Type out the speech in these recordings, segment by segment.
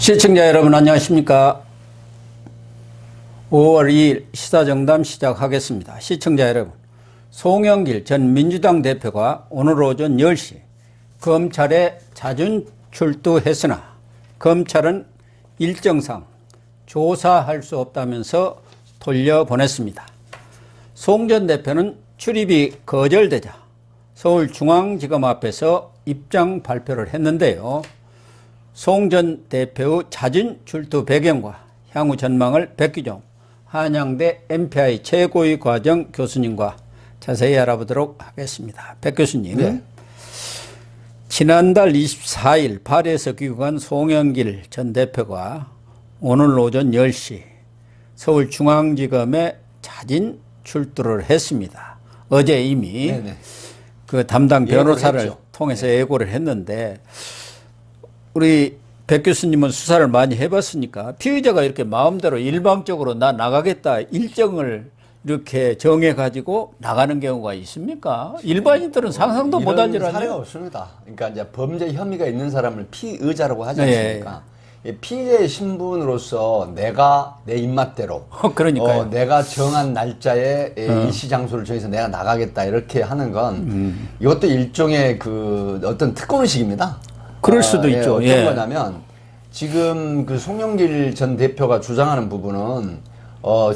시청자 여러분 안녕하십니까. 5월 2일 시사정담 시작하겠습니다. 시청자 여러분, 송영길 전 민주당 대표가 오늘 오전 10시 검찰에 자진 출두했으나 검찰은 일정상 조사할 수 없다면서 돌려보냈습니다. 송 전 대표는 출입이 거절되자 서울중앙지검 앞에서 입장 발표를 했는데요. 송 전 대표의 자진 출두 배경과 향후 전망을 백규종 한양대 MPI 최고위 과정 교수님과 자세히 알아보도록 하겠습니다. 백 교수님, 네. 지난달 24일 파리에서 귀국한 송영길 전 대표가 오늘 오전 10시 서울중앙지검에 자진 출두를 했습니다. 어제 이미 네네. 그 담당 변호사를 했죠. 통해서 예고를 했는데, 우리 백 교수님은 수사를 많이 해봤으니까 피의자가 이렇게 마음대로 일방적으로 나 나가겠다 일정을 이렇게 정해가지고 나가는 경우가 있습니까? 일반인들은 상상도 못할 일 이런 사례가 아니에요? 없습니다. 그러니까 이제 범죄 혐의가 있는 사람을 피의자라고 하지 네. 않습니까? 피의자의 신분으로서 내가 내 입맛대로 그러니까요. 내가 정한 날짜에 일시 장소를 정해서 내가 나가겠다 이렇게 하는 건 이것도 일종의 그 어떤 특권의식입니다. 그럴 수도 있죠. 어떤 예. 거냐면 지금 그 송영길 전 대표가 주장하는 부분은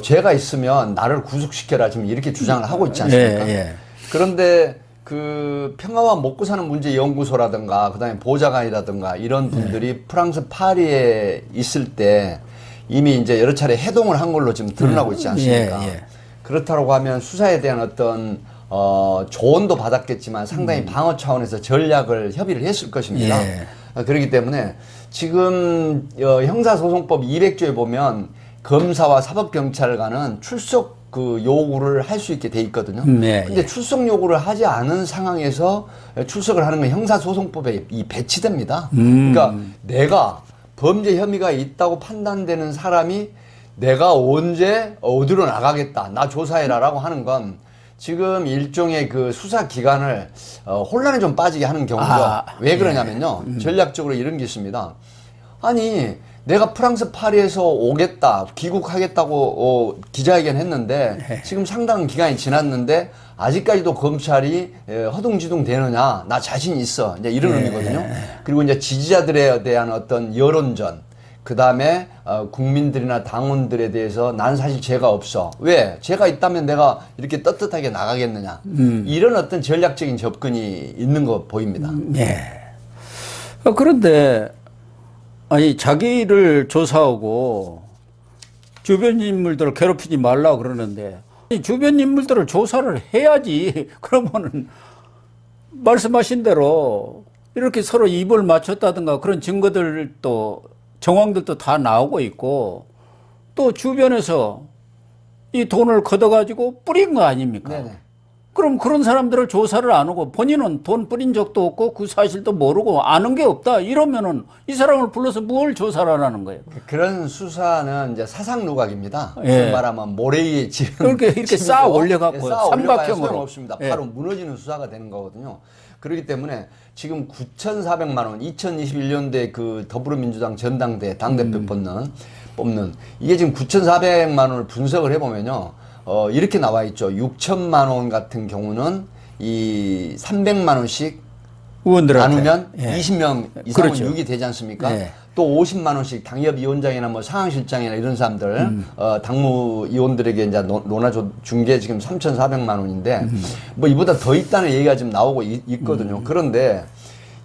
죄가 있으면 나를 구속시켜라 지금 이렇게 주장을 하고 있지 않습니까? 예. 그런데 그 평화와 먹고 사는 문제 연구소라든가 그다음에 보좌관이라든가 이런 분들이 프랑스 파리에 있을 때 이미 이제 여러 차례 해동을 한 걸로 지금 드러나고 있지 않습니까? 예. 그렇다고 하면 수사에 대한 어떤 조언도 받았겠지만 상당히 방어 차원에서 전략을 협의를 했을 것입니다. 예. 그렇기 때문에 지금 형사소송법 200조에 보면 검사와 사법경찰관은 출석 그 요구를 할 수 있게 돼 있거든요. 네, 근데 예. 출석 요구를 하지 않은 상황에서 출석을 하는 건 형사소송법에 배치됩니다. 그러니까 내가 범죄 혐의가 있다고 판단되는 사람이 내가 언제 어디로 나가겠다, 나 조사해라라고 하는 건 지금 일종의 그 수사 기관을 혼란에 좀 빠지게 하는 경우죠. 왜 그러냐면요. 전략적으로 이런 게 있습니다. 아니, 내가 프랑스 파리에서 오겠다, 귀국하겠다고 기자회견 했는데 지금 상당한 기간이 지났는데 아직까지도 검찰이 허둥지둥 되느냐, 나 자신 있어. 이제 이런 의미거든요. 그리고 이제 지지자들에 대한 어떤 여론전, 그 다음에 국민들이나 당원들에 대해서 난 사실 죄가 없어. 왜? 죄가 있다면 내가 이렇게 떳떳하게 나가겠느냐. 이런 어떤 전략적인 접근이 있는 거 보입니다. 예. 그런데 아니 자기를 조사하고 주변 인물들을 괴롭히지 말라 그러는데 주변 인물들을 조사를 해야지. 그러면은 말씀하신 대로 이렇게 서로 입을 맞췄다든가 그런 증거들도 정황들도 다 나오고 있고 또 주변에서 이 돈을 걷어가지고 뿌린 거 아닙니까? 네네. 그럼 그런 사람들을 조사를 안 하고 본인은 돈 뿌린 적도 없고 그 사실도 모르고 아는 게 없다 이러면은 이 사람을 불러서 뭘 조사를 안 하는 거예요? 그런 수사는 이제 사상누각입니다. 예. 무슨 말하면 모래 위에 지금 그렇게 이렇게 쌓아 올려갖고 삼각형으로. 소용없습니다. 예. 바로 무너지는 수사가 되는 거거든요. 그렇기 때문에 지금 9,400만 원, 2021년대 그 더불어민주당 전당대 당대표 뽑는 이게 지금 9,400만 원을 분석을 해보면요. 이렇게 나와 있죠. 6천만 원 같은 경우는 이 300만 원씩 의원들한테 나누면 예. 20명 이상은 그렇죠. 6이 되지 않습니까? 예. 또 50만 원씩 당협위원장이나 뭐 상황실장이나 이런 사람들 당무위원들에게 이제 논아 준 게 지금 3,400만 원인데 뭐 이보다 더 있다는 얘기가 지금 나오고 있거든요. 그런데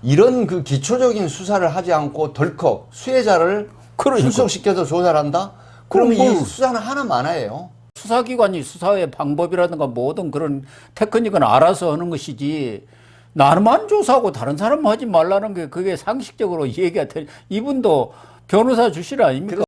이런 그 기초적인 수사를 하지 않고 덜컥 수혜자를 그러니까. 출석시켜서 조사를 한다? 그러면 그럼 이 뭐 수사는 하나만화예요. 수사기관이 수사의 방법이라든가 모든 그런 테크닉은 알아서 하는 것이지 나만 조사하고 다른 사람 하지 말라는 게 그게 상식적으로 얘기가 돼. 이분도 변호사 출신 아닙니까?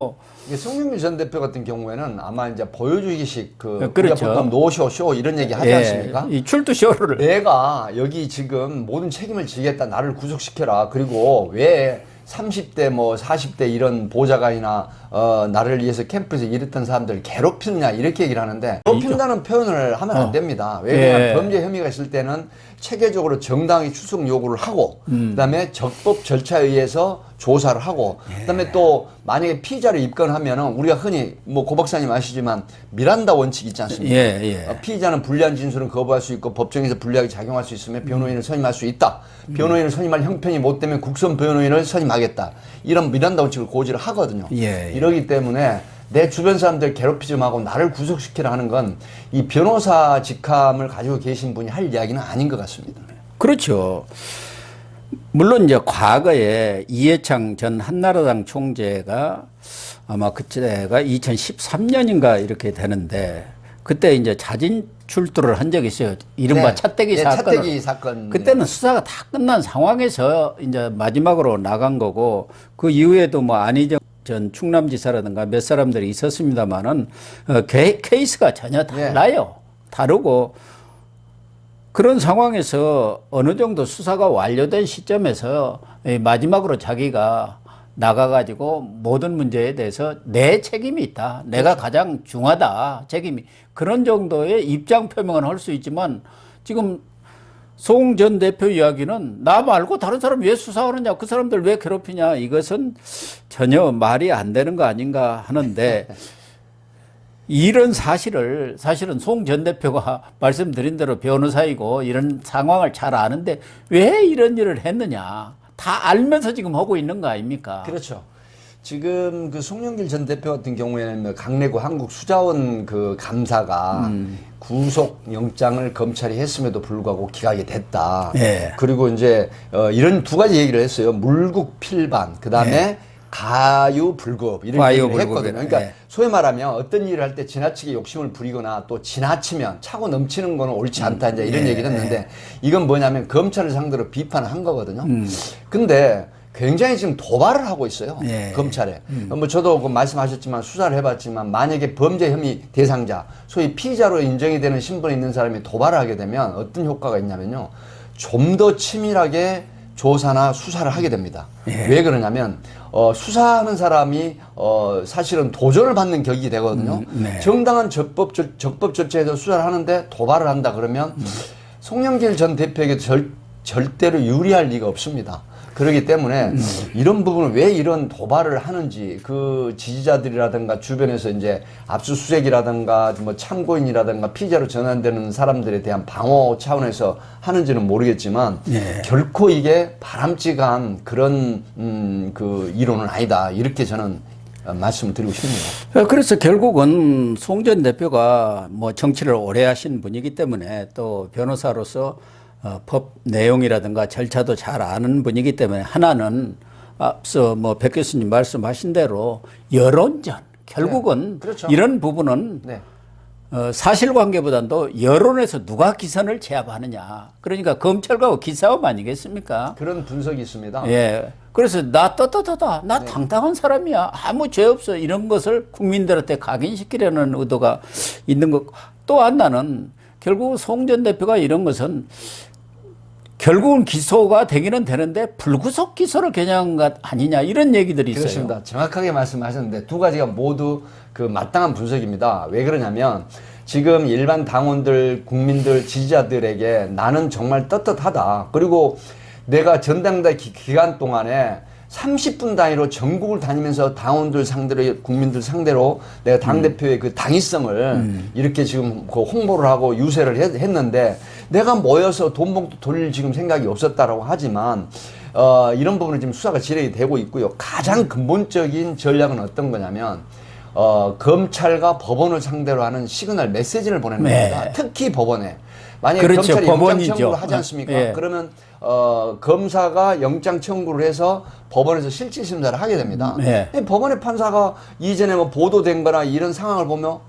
송영길 전 대표 같은 경우에는 아마 이제 보여주기식 그 그렇죠. 우리가 보통 노쇼 쇼 이런 얘기 하지 않습니까? 이 출두쇼를 내가 여기 지금 모든 책임을 지겠다, 나를 구속시켜라. 그리고 왜 30대 뭐 40대 이런 보좌관이나 나를 위해서 캠프에서 일했던 사람들을 괴롭히느냐 이렇게 얘기를 하는데 괴롭힌다는 표현을 하면 안 됩니다. 왜냐하면 예. 범죄 혐의가 있을 때는 체계적으로 정당히 출석 요구를 하고 그다음에 적법 절차에 의해서 조사를 하고 그다음에 또 만약에 피의자를 입건하면은 우리가 흔히 뭐 고 박사님 아시지만 미란다 원칙이 있지 않습니까? 피의자는 불리한 진술은 거부할 수 있고 법정에서 불리하게 작용할 수 있으며 변호인을 선임할 수 있다. 변호인을 선임할 형편이 못 되면 국선 변호인을 선임하겠다. 이런 미란다 원칙을 고지를 하거든요. 이러기 때문에 내 주변 사람들 괴롭히지 말고 나를 구속시키라 하는 건 이 변호사 직함을 가지고 계신 분이 할 이야기는 아닌 것 같습니다. 그렇죠. 물론 이제 과거에 이해창 전 한나라당 총재가 아마 그때가 2013년인가 이렇게 되는데 그때 이제 자진 출두를 한 적이 있어요. 이른바 차떼기 사건. 차떼기 사건. 그때는 수사가 다 끝난 상황에서 이제 마지막으로 나간 거고 그 이후에도 뭐 안희정 전 충남지사라든가 몇 사람들이 있었습니다만은 케이스가 전혀 달라요. 다르고 그런 상황에서 어느 정도 수사가 완료된 시점에서 마지막으로 자기가 나가가지고 모든 문제에 대해서 내 책임이 있다. 내가 가장 중하다. 책임이. 그런 정도의 입장 표명은 할 수 있지만 지금 송 전 대표 이야기는 나 말고 다른 사람 왜 수사하느냐, 그 사람들 왜 괴롭히냐, 이것은 전혀 말이 안 되는 거 아닌가 하는데 이런 사실은 송 전 대표가 말씀드린 대로 변호사이고 이런 상황을 잘 아는데 왜 이런 일을 했느냐. 다 알면서 지금 하고 있는 거 아닙니까? 그렇죠. 지금 그 송영길 전 대표 같은 경우에는 강내구 한국수자원 그 감사가 구속 영장을 검찰이 했음에도 불구하고 기각이 됐다. 그리고 이제 이런 두 가지 얘기를 했어요. 물국 필반, 그 다음에 가유 불급 이런 얘기를 했거든요. 그러니까 소위 말하면 어떤 일을 할 때 지나치게 욕심을 부리거나 또 지나치면 차고 넘치는 거는 옳지 않다 이제 이런 얘기를 했는데 이건 뭐냐면 검찰을 상대로 비판을 한 거거든요. 근데 굉장히 지금 도발을 하고 있어요. 검찰에. 뭐 저도 그 말씀하셨지만 수사를 해봤지만 만약에 범죄 혐의 대상자, 소위 피의자로 인정이 되는 신분에 있는 사람이 도발을 하게 되면 어떤 효과가 있냐면요. 좀 더 치밀하게 조사나 수사를 하게 됩니다. 왜 그러냐면 수사하는 사람이 사실은 도전을 받는 격이 되거든요. 정당한 적법 절차에서 수사를 하는데 도발을 한다 그러면 송영길 전 대표에게 절대로 유리할 리가 없습니다. 그렇기 때문에 이런 부분을 왜 이런 도발을 하는지 그 지지자들이라든가 주변에서 이제 압수수색이라든가 뭐 참고인이라든가 피의자로 전환되는 사람들에 대한 방어 차원에서 하는지는 모르겠지만 결코 이게 바람직한 그런 그 이론은 아니다. 이렇게 저는 말씀을 드리고 싶습니다. 그래서 결국은 송 전 대표가 뭐 정치를 오래 하신 분이기 때문에 또 변호사로서 법 내용이라든가 절차도 잘 아는 분이기 때문에 하나는 앞서 뭐 백 교수님 말씀하신 대로 여론전 결국은 그렇죠. 이런 부분은 사실관계보다도 여론에서 누가 기선을 제압하느냐. 그러니까 검찰과 기싸움 아니겠습니까? 그런 분석이 있습니다. 그래서 나 떳떳하다. 나 당당한 사람이야. 아무 죄 없어. 이런 것을 국민들한테 각인시키려는 의도가 있는 것. 또 하나는 결국 송 전 대표가 이런 것은 결국은 기소가 되기는 되는데 불구속 기소를 겨냥한 것 아니냐 이런 얘기들이 있어요. 그렇습니다. 정확하게 말씀하셨는데 두 가지가 모두 그 마땅한 분석입니다. 왜 그러냐면 지금 일반 당원들, 국민들, 지지자들에게 나는 정말 떳떳하다. 그리고 내가 전당대 기간 동안에 30분 단위로 전국을 다니면서 당원들 상대로, 국민들 상대로 내가 당대표의 그 당위성을 이렇게 지금 그 홍보를 하고 유세를 했는데 내가 모여서 돈 봉투 돌릴 지금 생각이 없었다라고 하지만 이런 부분은 지금 수사가 진행이 되고 있고요. 가장 근본적인 전략은 어떤 거냐면 검찰과 법원을 상대로 하는 시그널 메시지를 보내는 겁니다. 특히 법원에. 만약에 그렇죠. 검찰이 영장 법원이죠. 청구를 하지 않습니까? 그러면 검사가 영장 청구를 해서 법원에서 실질심사를 하게 됩니다. 법원의 판사가 이전에 뭐 보도된 거나 이런 상황을 보면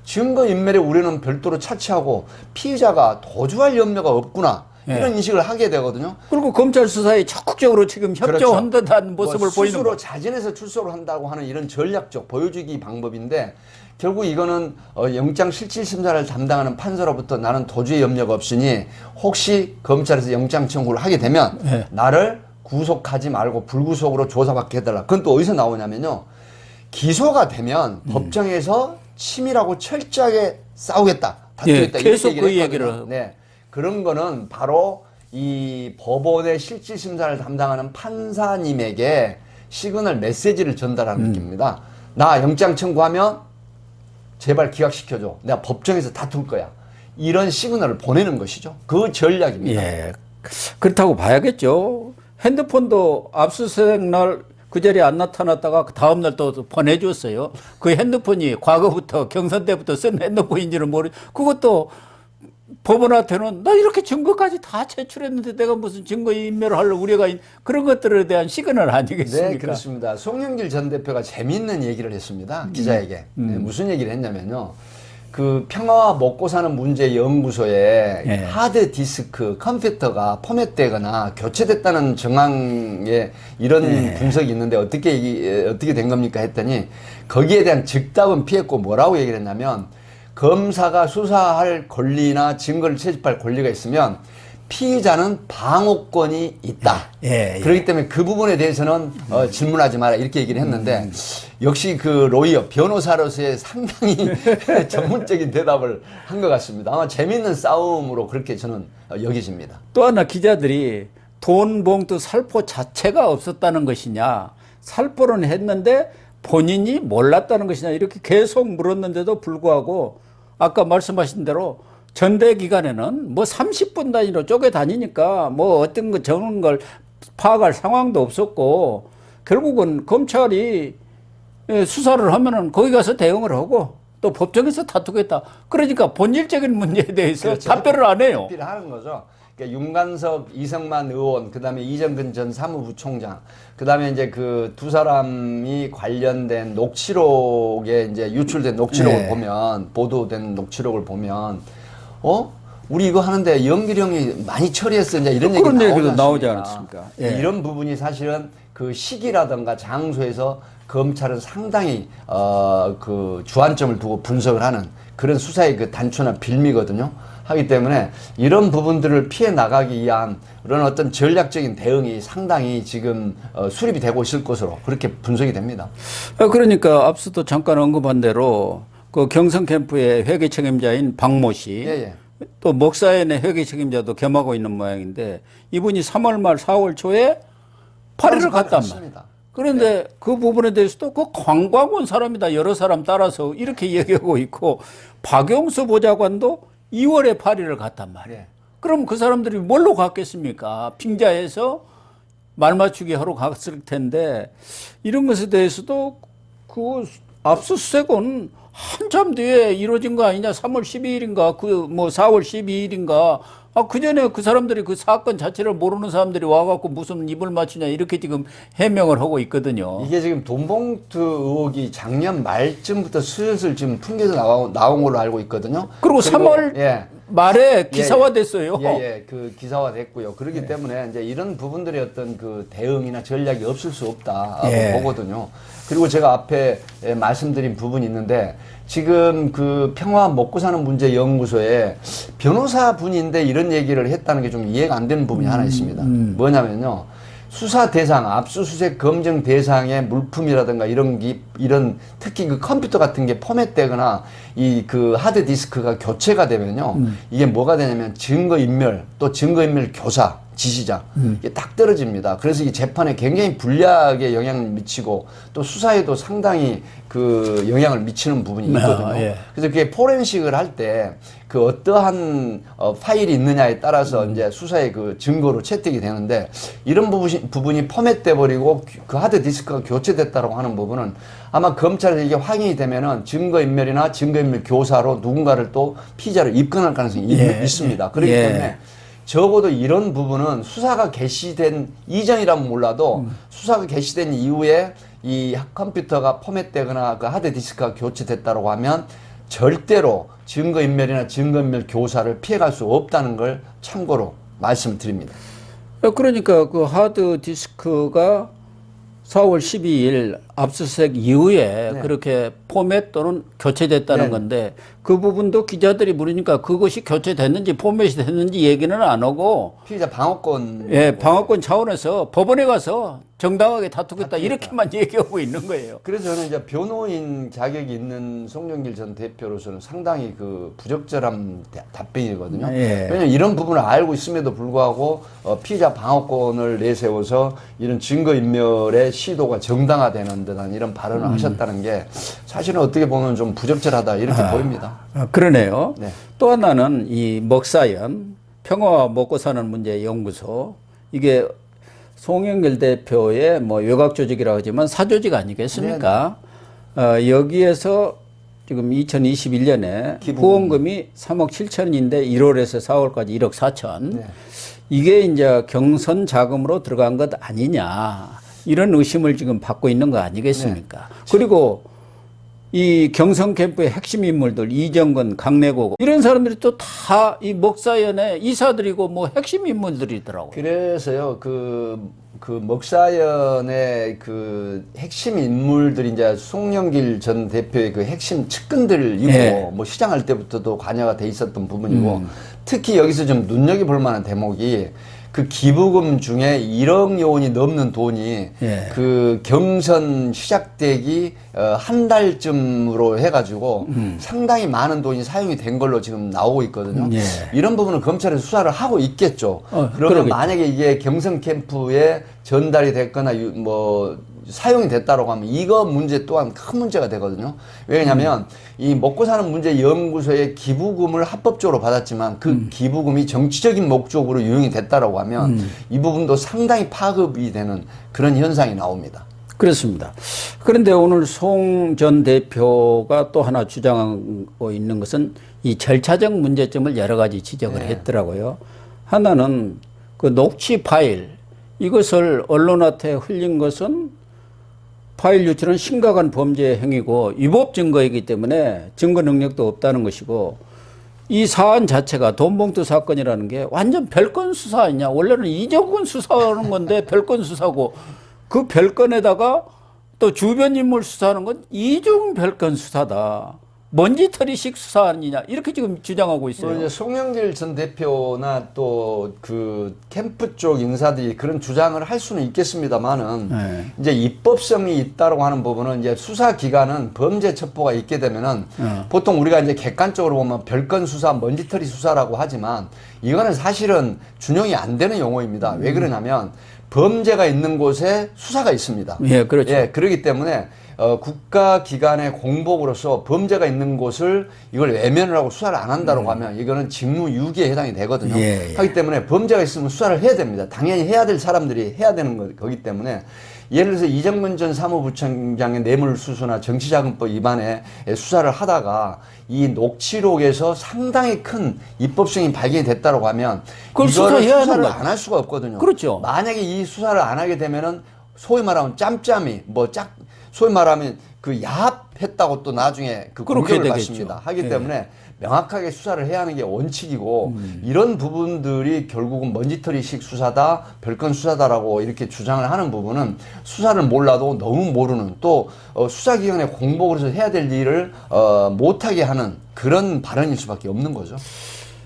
증거인멸의 우려는 별도로 차치하고 피의자가 도주할 염려가 없구나. 이런 인식을 하게 되거든요. 그리고 검찰 수사에 적극적으로 지금 협조한 듯한 모습을 보이는 스스로 자진해서 출소를 한다고 하는 이런 전략적 보여주기 방법인데 결국 이거는 영장 실질심사를 담당하는 판사로부터 나는 도주의 염려가 없으니 혹시 검찰에서 영장 청구를 하게 되면 나를 구속하지 말고 불구속으로 조사받게 해달라. 그건 또 어디서 나오냐면요. 기소가 되면 법정에서 치밀하고 철저하게 싸우겠다, 다투겠다, 예, 이렇게 계속 그 했거든요. 얘기를. 네, 그런 거는 바로 이 법원의 실질심사를 담당하는 판사님에게 시그널 메시지를 전달하는 느낌입니다. 나 영장 청구하면 제발 기각시켜줘. 내가 법정에서 다툴 거야. 이런 시그널을 보내는 것이죠. 그 전략입니다. 예. 그렇다고 봐야겠죠. 핸드폰도 압수수색 날 그 자리에 안 나타났다가 그 다음날 또 보내줬어요. 그 핸드폰이 과거부터 경선 때부터 쓴 핸드폰인지는 그것도 법원한테는 나 이렇게 증거까지 다 제출했는데 내가 무슨 증거 인멸을 할 우려가 그런 것들에 대한 시그널 아니겠습니까? 네, 그렇습니다. 송영길 전 대표가 재미있는 얘기를 했습니다. 기자에게. 네, 무슨 얘기를 했냐면요. 그 평화와 먹고 사는 문제 연구소에 예. 하드 디스크 컴퓨터가 포맷되거나 교체됐다는 정황에 이런 예. 분석이 있는데 어떻게 된 겁니까 했더니 거기에 대한 즉답은 피했고 뭐라고 얘기를 했냐면 검사가 수사할 권리나 증거를 채집할 권리가 있으면 피의자는 방어권이 있다. 예. 그렇기 때문에 그 부분에 대해서는 질문하지 마라 이렇게 얘기를 했는데 역시 그 로이어 변호사로서의 상당히 전문적인 대답을 한 것 같습니다. 아마 재미있는 싸움으로 그렇게 저는 여겨집니다. 또 하나 기자들이 돈 봉투 살포 자체가 없었다는 것이냐, 살포는 했는데 본인이 몰랐다는 것이냐 이렇게 계속 물었는데도 불구하고 아까 말씀하신 대로 전대 기간에는 뭐 30분 단위로 쪼개 다니니까 뭐 어떤 거 적은 걸 파악할 상황도 없었고 결국은 검찰이 수사를 하면은 거기 가서 대응을 하고 또 법정에서 다투겠다. 그러니까 본질적인 문제에 대해서 그렇죠. 답변을 안 해요. 회피를 하는 거죠. 그러니까 윤관석, 이성만 의원, 그다음에 이정근 전 사무부총장, 그다음에 이제 그 두 사람이 관련된 녹취록에 이제 유출된 녹취록을 네. 보면 보도된 녹취록을 보면 우리 이거 하는데 영길이 형이 많이 처리했어 이제 이런 그런 얘기 얘기도 나오지 않습니까? 않았습니까? 예. 이런 부분이 사실은 그 시기라든가 장소에서 검찰은 상당히 그 주안점을 두고 분석을 하는 그런 수사의 그 단초나 빌미거든요. 하기 때문에 이런 부분들을 피해 나가기 위한 그런 어떤 전략적인 대응이 상당히 지금 수립이 되고 있을 것으로 그렇게 분석이 됩니다. 그러니까 앞서도 잠깐 언급한 대로 그 경선 캠프의 회계 책임자인 박모 씨, 예. 또 목사연의 회계 책임자도 겸하고 있는 모양인데 이분이 3월 말 4월 초에 파리를 갔단 말이에요. 맞습니다. 그런데 그 부분에 대해서도 그 관광 온 사람이다 여러 사람 따라서 이렇게 얘기하고 있고 박용수 보좌관도 2월에 파리를 갔단 말이에요. 네. 그럼 그 사람들이 뭘로 갔겠습니까? 핑자해서 말 맞추기 하러 갔을 텐데 이런 것에 대해서도 그 압수수색은 한참 뒤에 이루어진 거 아니냐? 3월 12일인가 그 뭐 4월 12일인가 그 전에 그 사람들이 그 사건 자체를 모르는 사람들이 와갖고 무슨 입을 맞추냐 이렇게 지금 해명을 하고 있거든요. 이게 지금 돈봉투 의혹이 작년 말쯤부터 슬슬 지금 풍겨서 나온 걸로 알고 있거든요. 그리고 3월 예. 말에 기사화됐어요. 예, 그 기사화됐고요. 그렇기 때문에 이제 이런 부분들의 어떤 그 대응이나 전략이 없을 수 없다고 보거든요. 그리고 제가 앞에 말씀드린 부분이 있는데 지금 그 평화 먹고 사는 문제 연구소에 변호사 분인데 이런 얘기를 했다는 게 좀 이해가 안 되는 부분이 하나 있습니다. 뭐냐면요. 수사 대상, 압수수색 검증 대상의 물품이라든가 이런 특히 그 컴퓨터 같은 게 포맷되거나 이 그 하드 디스크가 교체가 되면요. 이게 뭐가 되냐면 증거인멸 또 증거인멸 교사 지시자 이게 딱 떨어집니다. 그래서 이 재판에 굉장히 불리하게 영향을 미치고 또 수사에도 상당히 그 영향을 미치는 부분이 있거든요. 예. 그래서 그게 포렌식을 할 때 그 어떠한 파일이 있느냐에 따라서 이제 수사의 그 증거로 채택이 되는데 이런 부분이 포맷돼 버리고 그 하드 디스크가 교체됐다고 하는 부분은 아마 검찰에서 이게 확인이 되면은 증거인멸이나 증거인멸 교사로 누군가를 또 피의자로 입건할 가능성이 있습니다. 그렇기 때문에 적어도 이런 부분은 수사가 개시된 이전이라면 몰라도 수사가 개시된 이후에 이 컴퓨터가 포맷되거나 그 하드 디스크가 교체됐다고 하면 절대로 증거인멸이나 증거인멸 교사를 피해갈 수 없다는 걸 참고로 말씀드립니다. 그러니까 그 하드 디스크가 4월 12일 압수수색 이후에 그렇게 포맷 또는 교체됐다는 네. 건데 그 부분도 기자들이 물으니까 그것이 교체됐는지 포맷이 됐는지 얘기는 안 하고 피의자 방어권. 예, 방어권 차원에서 법원에 가서 정당하게 다투겠다 이렇게만 얘기하고 있는 거예요. 그래서 저는 이제 변호인 자격이 있는 송영길 전 대표로서는 상당히 그 부적절한 답변이거든요. 예. 왜냐하면 이런 부분을 알고 있음에도 불구하고 피의자 방어권을 내세워서 이런 증거인멸의 시도가 정당화되는 듯한 이런 발언을 하셨다는 게 사실은 어떻게 보면 좀 부적절하다 이렇게 보입니다. 그러네요. 네. 또 하나는 이 먹사연 평화와 먹고 사는 문제 연구소 이게 송영길 대표의 뭐 외곽 조직이라고 하지만 사조직 아니겠습니까? 여기에서 지금 2021년에 후원금이 3억 7천인데 1월에서 4월까지 1억 4천. 네. 이게 이제 경선 자금으로 들어간 것 아니냐. 이런 의심을 지금 받고 있는 거 아니겠습니까? 그리고 이 경선 캠프의 핵심 인물들 이정근, 강내고 이런 사람들이 또 다 이 먹사연의 이사들이고 뭐 핵심 인물들이더라고요. 그래서요, 그 먹사연의 그 핵심 인물들이 이제 송영길 전 대표의 그 핵심 측근들이고, 예. 뭐 시장할 때부터도 관여가 돼 있었던 부분이고, 특히 여기서 좀 눈여겨볼 만한 대목이 그 기부금 중에 1억 원이 넘는 돈이 예. 그 경선 시작되기 한 달쯤으로 해가지고 상당히 많은 돈이 사용이 된 걸로 지금 나오고 있거든요. 예. 이런 부분은 검찰이 수사를 하고 있겠죠. 그러면 그러겠죠. 만약에 이게 경선 캠프에 전달이 됐거나 뭐 사용이 됐다라고 하면 이거 문제 또한 큰 문제가 되거든요. 왜냐하면 이 먹고 사는 문제 연구소에 기부금을 합법적으로 받았지만 그 기부금이 정치적인 목적으로 유용이 됐다라고 하면 이 부분도 상당히 파급이 되는 그런 현상이 나옵니다. 그렇습니다. 그런데 오늘 송 전 대표가 또 하나 주장하고 있는 것은 이 절차적 문제점을 여러 가지 지적을 했더라고요. 하나는 그 녹취 파일 이것을 언론한테 흘린 것은 파일 유출은 심각한 범죄 행위고 위법 증거이기 때문에 증거 능력도 없다는 것이고 이 사안 자체가 돈봉투 사건이라는 게 완전 별건 수사 아니냐. 원래는 이정근 수사하는 건데 별건 수사고 그 별건에다가 또 주변 인물 수사하는 건 이중 별건 수사다. 먼지털이식 수사 아니냐. 이렇게 지금 주장하고 있어요. 이제 송영길 전 대표나 또 그 캠프 쪽 인사들이 그런 주장을 할 수는 있겠습니다만은 이제 입법성이 있다라고 하는 부분은 이제 수사 기관은 범죄 첩보가 있게 되면은 보통 우리가 이제 객관적으로 보면 별건 수사, 먼지털이 수사라고 하지만 이거는 사실은 준용이 안 되는 용어입니다. 왜 그러냐면 범죄가 있는 곳에 수사가 있습니다. 예, 그렇죠. 예, 그렇기 때문에 국가기관의 공복으로서 범죄가 있는 곳을 이걸 외면을 하고 수사를 안 한다고 하면 이거는 직무유기에 해당이 되거든요. 예, 예. 하기 때문에 범죄가 있으면 수사를 해야 됩니다. 당연히 해야 될 사람들이 해야 되는 거기 때문에 예를 들어서 이정근 전 사무부총장의 뇌물수수나 정치자금법 위반에 수사를 하다가 이 녹취록에서 상당히 큰 입법성이 발견이 됐다고 하면 그걸 이거를 수사해야 수사를 하는 안 할 수가 없거든요. 그렇죠. 만약에 이 수사를 안 하게 되면은 소위 말하면 짬짬이 소위 말하면 그 야합했다고 또 나중에 그 그렇게 공격을 되겠죠. 받습니다. 하기 예. 때문에 명확하게 수사를 해야 하는 게 원칙이고 이런 부분들이 결국은 먼지털이식 수사다, 별건 수사다라고 이렇게 주장을 하는 부분은 수사를 몰라도 너무 모르는 또 수사기관의 공복으로서 해야 될 일을 못하게 하는 그런 발언일 수밖에 없는 거죠.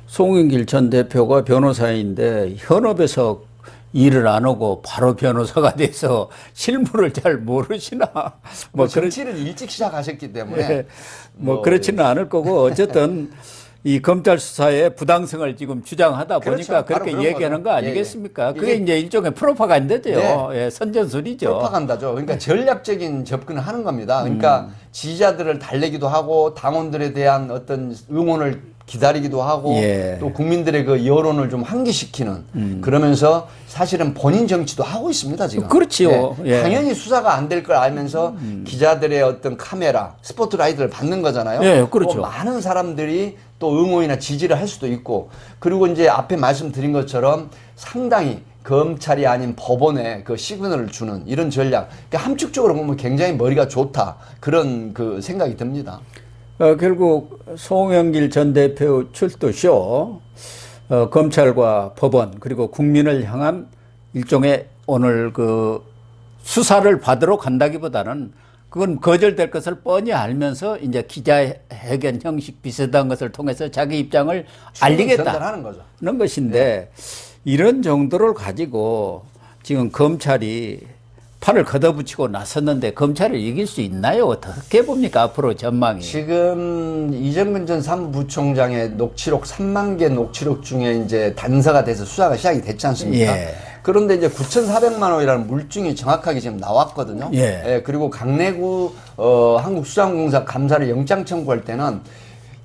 송영길 전 대표가 변호사인데 현업에서 일을 안 하고 바로 변호사가 돼서 실무를 잘 모르시나. 뭐 정치를 일찍 시작하셨기 때문에 예, 뭐 그렇지는 않을 거고 어쨌든 이 검찰 수사의 부당성을 지금 주장하다 보니까 그렇죠. 바로 그렇게 그런 얘기하는 거죠. 거 아니겠습니까? 예, 예. 그게 이제 일종의 프로파간다죠. 네. 예, 선전술이죠. 프로파간다죠. 그러니까 전략적인 접근을 하는 겁니다. 그러니까 지지자들을 달래기도 하고 당원들에 대한 어떤 응원을 기다리기도 하고 예. 또 국민들의 그 여론을 좀 환기시키는 그러면서 사실은 본인 정치도 하고 있습니다 지금. 그렇지요. 예. 당연히 수사가 안 될 걸 알면서 기자들의 어떤 카메라, 스포트라이트를 받는 거잖아요. 예, 그렇죠. 또 많은 사람들이 또 응원이나 지지를 할 수도 있고 그리고 이제 앞에 말씀드린 것처럼 상당히 검찰이 아닌 법원에 그 시그널을 주는 이런 전략. 그러니까 함축적으로 보면 굉장히 머리가 좋다 그런 그 생각이 듭니다. 결국 송영길 전 대표 출두쇼 검찰과 법원 그리고 국민을 향한 일종의 오늘 그 수사를 받으러 간다기보다는 그건 거절될 것을 뻔히 알면서 이제 기자회견 형식 비슷한 것을 통해서 자기 입장을 알리겠다는 전달하는 거죠. 것인데 이런 정도를 가지고 지금 검찰이 팔을 걷어붙이고 나섰는데 검찰을 이길 수 있나요? 어떻게 봅니까? 앞으로 전망이. 지금 이정근 전 사무부총장의 녹취록 3만 개 녹취록 중에 이제 단서가 돼서 수사가 시작이 됐지 않습니까? 예. 그런데 이제 9,400만 원이라는 물증이 정확하게 지금 나왔거든요. 예. 그리고 강내구 한국수산공사 감사를 영장 청구할 때는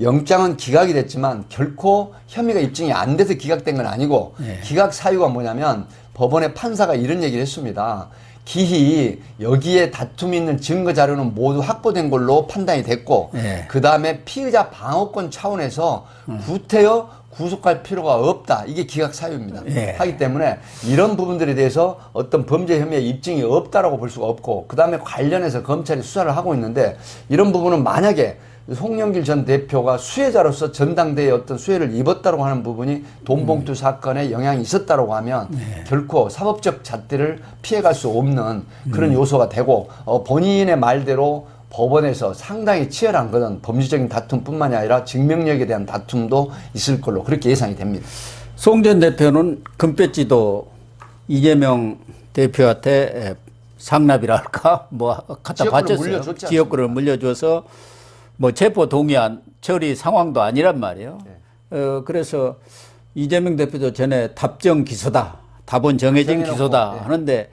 영장은 기각이 됐지만 결코 혐의가 입증이 안 돼서 기각된 건 아니고 기각 사유가 뭐냐면 법원의 판사가 이런 얘기를 했습니다. 기히 여기에 다툼이 있는 증거 자료는 모두 확보된 걸로 판단이 됐고 그 다음에 피의자 방어권 차원에서 구태여 구속할 필요가 없다. 이게 기각 사유입니다. 하기 때문에 이런 부분들에 대해서 어떤 범죄 혐의의 입증이 없다라고 볼 수가 없고 그 다음에 관련해서 검찰이 수사를 하고 있는데 이런 부분은 만약에 송영길 전 대표가 수혜자로서 전당대회에 어떤 수혜를 입었다고 하는 부분이 돈봉투 사건에 영향이 있었다고 하면 결코 사법적 잣대를 피해갈 수 없는 그런 요소가 되고 본인의 말대로 법원에서 상당히 치열한 것은 법리적인 다툼뿐만이 아니라 증명력에 대한 다툼도 있을 걸로 그렇게 예상이 됩니다. 송 전 대표는 금배지도 이재명 대표한테 상납이라 할까 뭐 갖다 바쳤어요. 지역구를 물려줘서 뭐 체포 동의안 처리 상황도 아니란 말이에요. 그래서 이재명 대표도 전에 답정 기소다, 답은 정해진 기소다 하는데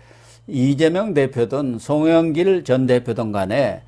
이재명 대표든 송영길 전 대표든 간에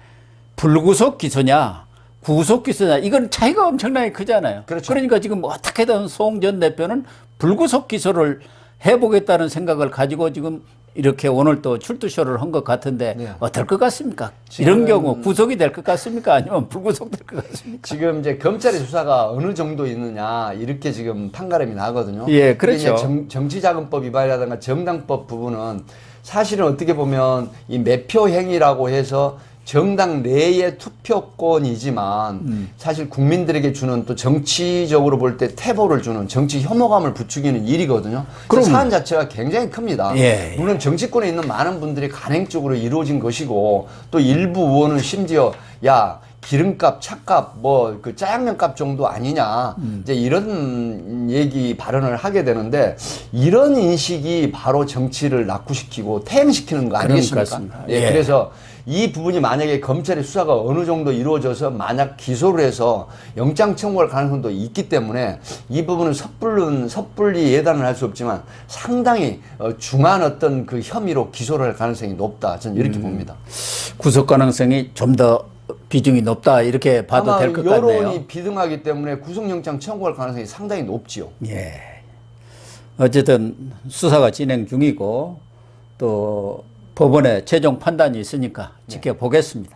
불구속 기소냐 구속 기소냐 이건 차이가 엄청나게 크잖아요. 그렇죠. 그러니까 지금 어떻게든 송 전 대표는 불구속 기소를 해보겠다는 생각을 가지고 지금 이렇게 오늘 또 출두쇼를 한 것 같은데 어떨 것 같습니까? 이런 경우 구속이 될 것 같습니까? 아니면 불구속 될 것 같습니까? 지금 이제 검찰의 수사가 어느 정도 있느냐 이렇게 지금 판가름이 나거든요. 예, 그렇죠. 정치자금법 위반이라든가 정당법 부분은 사실은 어떻게 보면 이 매표 행위라고 해서 정당 내의 투표권이지만 사실 국민들에게 주는 또 정치적으로 볼 때 태보를 주는 정치 혐오감을 부추기는 일이거든요. 그럼 사안 자체가 굉장히 큽니다. 물론 정치권에 있는 많은 분들이 간행적으로 이루어진 것이고 또 일부 의원은 심지어 야 기름값, 차값, 뭐 그 짜장면값 정도 아니냐 이제 이런 얘기 발언을 하게 되는데 이런 인식이 바로 정치를 낙후시키고 퇴행시키는 거 아니겠습니까? 그래서 이 부분이 만약에 검찰의 수사가 어느 정도 이루어져서 만약 기소를 해서 영장 청구할 가능성도 있기 때문에 이 부분은 섣불리 예단을 할 수 없지만 상당히 중한 어떤 그 혐의로 기소를 할 가능성이 높다. 저는 이렇게 봅니다. 구속 가능성이 좀 더 비중이 높다 이렇게 봐도 될 것 같네요. 여론이 비등하기 때문에 구속영장 청구할 가능성이 상당히 높지요. 예. 어쨌든 수사가 진행 중이고 또 법원의 최종 판단이 있으니까 지켜보겠습니다.